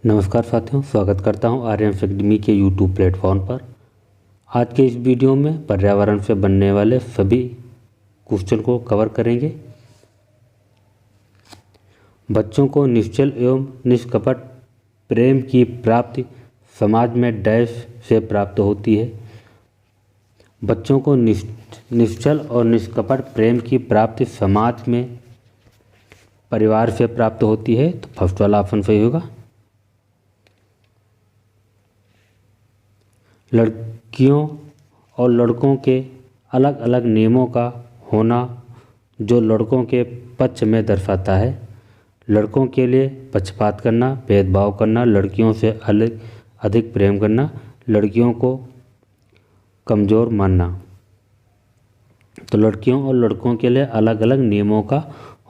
नमस्कार साथियों, स्वागत करता हूं आर्यन अकेडमी के यूट्यूब प्लेटफॉर्म पर। आज के इस वीडियो में पर्यावरण से बनने वाले सभी क्वेश्चन को कवर करेंगे। बच्चों को निश्चल एवं निष्कपट प्रेम की प्राप्ति समाज में डैश से प्राप्त होती है। बच्चों को निश्चल और निष्कपट प्रेम की प्राप्ति समाज में परिवार से प्राप्त होती है, तो फर्स्ट वाला ऑप्शन सही होगा। लड़कियों और लड़कों के अलग अलग नियमों का होना जो लड़कों के पक्ष में दर्शाता है। लड़कों के लिए पक्षपात करना, भेदभाव करना, लड़कियों से अधिक प्रेम करना, लड़कियों को कमज़ोर मानना। तो लड़कियों और लड़कों के लिए अलग अलग नियमों का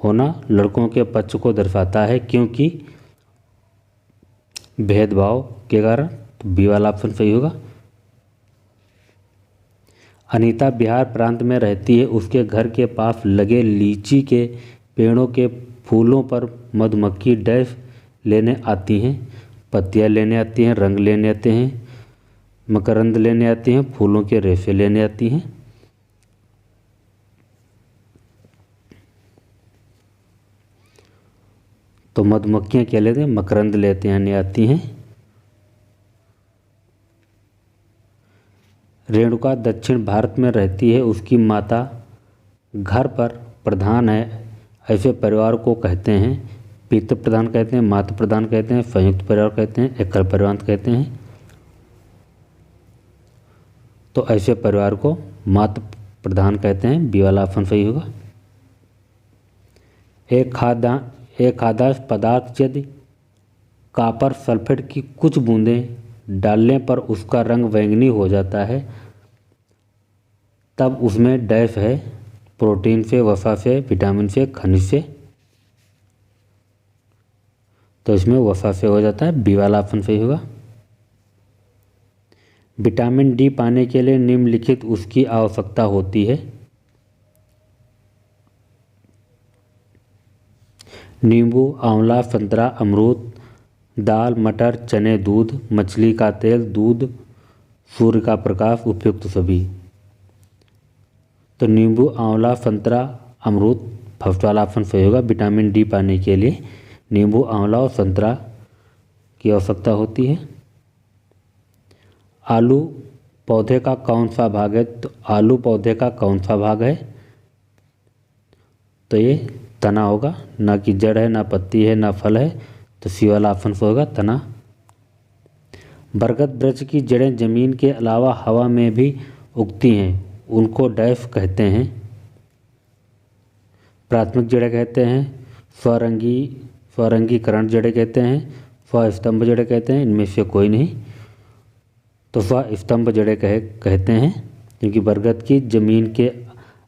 होना लड़कों के पक्ष को दर्शाता है, क्योंकि भेदभाव के कारण। तो बी वाला ऑप्शन सही होगा। अनीता बिहार प्रांत में रहती है। उसके घर के पास लगे लीची के पेड़ों के फूलों पर मधुमक्खी डैश लेने आती हैं। पत्तियां लेने आती हैं, रंग लेने आते हैं, मकरंद लेने आती हैं, फूलों के रेशे लेने आती हैं। तो मधुमक्खियां क्या लेते हैं? मकरंद लेते आने आती हैं। रेणुका दक्षिण भारत में रहती है। उसकी माता घर पर प्रधान है। ऐसे परिवार को कहते हैं पितृ प्रधान कहते हैं, मातृ प्रधान कहते हैं, संयुक्त परिवार कहते हैं, एकल परिवार कहते हैं। तो ऐसे परिवार को मातृ प्रधान कहते हैं। बी वाला ऑप्शन सही होगा। एक खाद्य पदार्थ यदि कॉपर सल्फेट की कुछ बूंदें डालने पर उसका रंग बैंगनी हो जाता है, तब उसमें डैश है। प्रोटीन से, वसा से, विटामिन से, खनिज से। तो इसमें वसा से हो जाता है। बी वाला ऑप्शन सही होगा। विटामिन डी पाने के लिए निम्नलिखित उसकी आवश्यकता होती है। नींबू, आंवला, संतरा, अमरूद, दाल, मटर, चने, दूध, मछली का तेल, दूध, सूर्य का प्रकाश, उपयुक्त सभी। तो नींबू, आंवला, संतरा, अमरूद, फर्स्ट वाला ऑप्शन सही होगा। विटामिन डी पाने के लिए नींबू, आंवला और संतरा की आवश्यकता होती है। आलू पौधे का कौन सा भाग है? तो आलू पौधे का कौन सा भाग है? तो ये तना होगा। ना कि जड़ है, ना पत्ती है, ना फल है। तो सी वाला ऑप्शन होगा, तना। बरगद वृक्ष की जड़ें जमीन के अलावा हवा में भी उगती हैं। उनको डैश कहते हैं। प्राथमिक जड़ें कहते हैं, स्वरंगीकरण जड़ें कहते हैं, स्वस्तंभ जड़ें कहते हैं। इनमें से कोई नहीं। तो स्वस्तंभ जड़ें कहते हैं, क्योंकि बरगद की जमीन के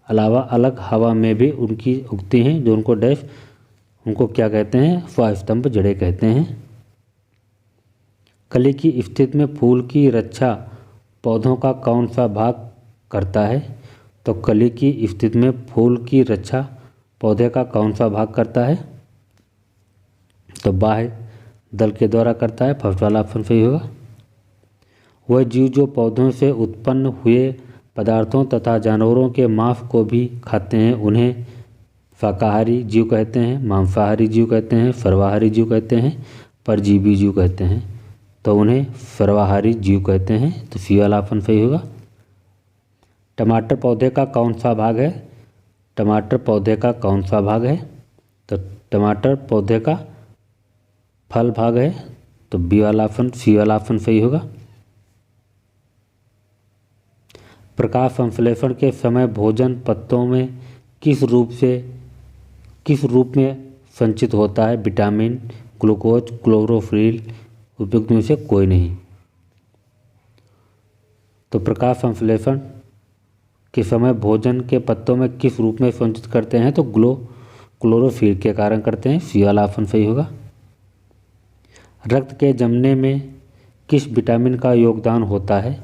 अलावा अलग हवा में भी उनकी उगती हैं, जो उनको डैश, उनको क्या कहते हैं? स्वस्तंभ जड़ें कहते हैं। कली की स्थिति में फूल की रक्षा पौधों का कौन सा भाग करता है? तो कली की स्थिति में फूल की रक्षा पौधे का कौन सा भाग करता है? तो बाह्य दल के द्वारा करता है। फर्स्ट वाला ऑप्शन सही होगा। वह जीव जो पौधों से उत्पन्न हुए पदार्थों तथा जानवरों के मांस को भी खाते हैं, उन्हें शाकाहारी जीव कहते हैं, मांसाहारी जीव कहते हैं, सर्वाहारी जीव कहते हैं, परजीवी जीव कहते हैं। तो उन्हें सर्वाहारी जीव कहते हैं। तो सी वाला ऑप्शन सही होगा। टमाटर पौधे का कौन सा भाग है? टमाटर पौधे का कौन सा भाग है? तो टमाटर पौधे का फल भाग है। तो बी वाला ऑप्शन, सी वाला ऑप्शन सही होगा। प्रकाश संश्लेषण के समय भोजन पत्तों में किस रूप में संचित होता है? विटामिन, ग्लूकोज, क्लोरोफिल, उपयुक्त में से कोई नहीं। तो प्रकाश संश्लेषण के समय भोजन के पत्तों में किस रूप में संचित करते हैं? तो क्लोरोफिल के कारण करते हैं। सी वाला ऑप्शन सही होगा। रक्त के जमने में किस विटामिन का योगदान होता है?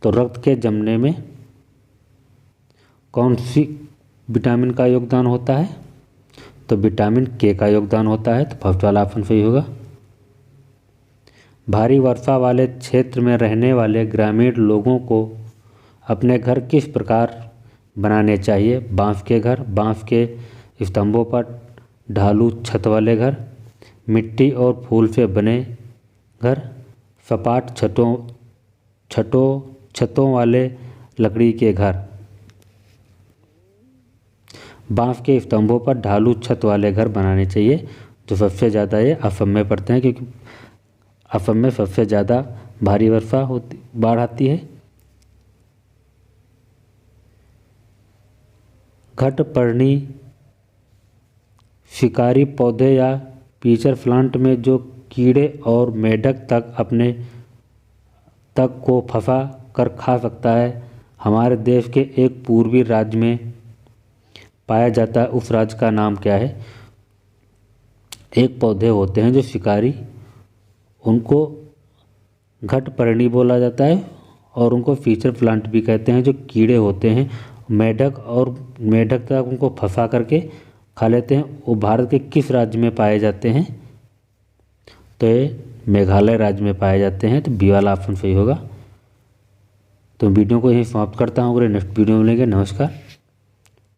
तो रक्त के जमने में कौन सी विटामिन का योगदान होता है? तो विटामिन के का योगदान होता है। तो फर्स्ट वाला ऑप्शन सही होगा। भारी वर्षा वाले क्षेत्र में रहने वाले ग्रामीण लोगों को अपने घर किस प्रकार बनाने चाहिए? बांस के घर, बांस के स्तंभों पर ढालू छत वाले घर, मिट्टी और फूल से बने घर, सपाट छतों वाले लकड़ी के घर। बांस के स्तंभों पर ढालू छत वाले घर बनाने चाहिए। जो सबसे ज़्यादा ये असम में पड़ते हैं, क्योंकि असम में सबसे ज़्यादा भारी वर्षा होती, बाढ़ आती है। घटपर्णी शिकारी पौधे या पीचर प्लांट में जो कीड़े और मेंढक तक को फंसा कर खा सकता है, हमारे देश के एक पूर्वी राज्य में पाया जाता है। उस राज्य का नाम क्या है? एक पौधे होते हैं जो शिकारी, उनको घटपर्णी बोला जाता है और उनको फीचर प्लांट भी कहते हैं। जो कीड़े होते हैं मेंढक तक उनको फंसा करके खा लेते हैं। वो भारत के किस राज्य में पाए जाते हैं? तो ये मेघालय राज्य में पाए जाते हैं। तो बी वाला ऑप्शन सही होगा। तो वीडियो को यहीं समाप्त करता हूँ। अगले नेक्स्ट वीडियो में मिलेंगे। नमस्कार।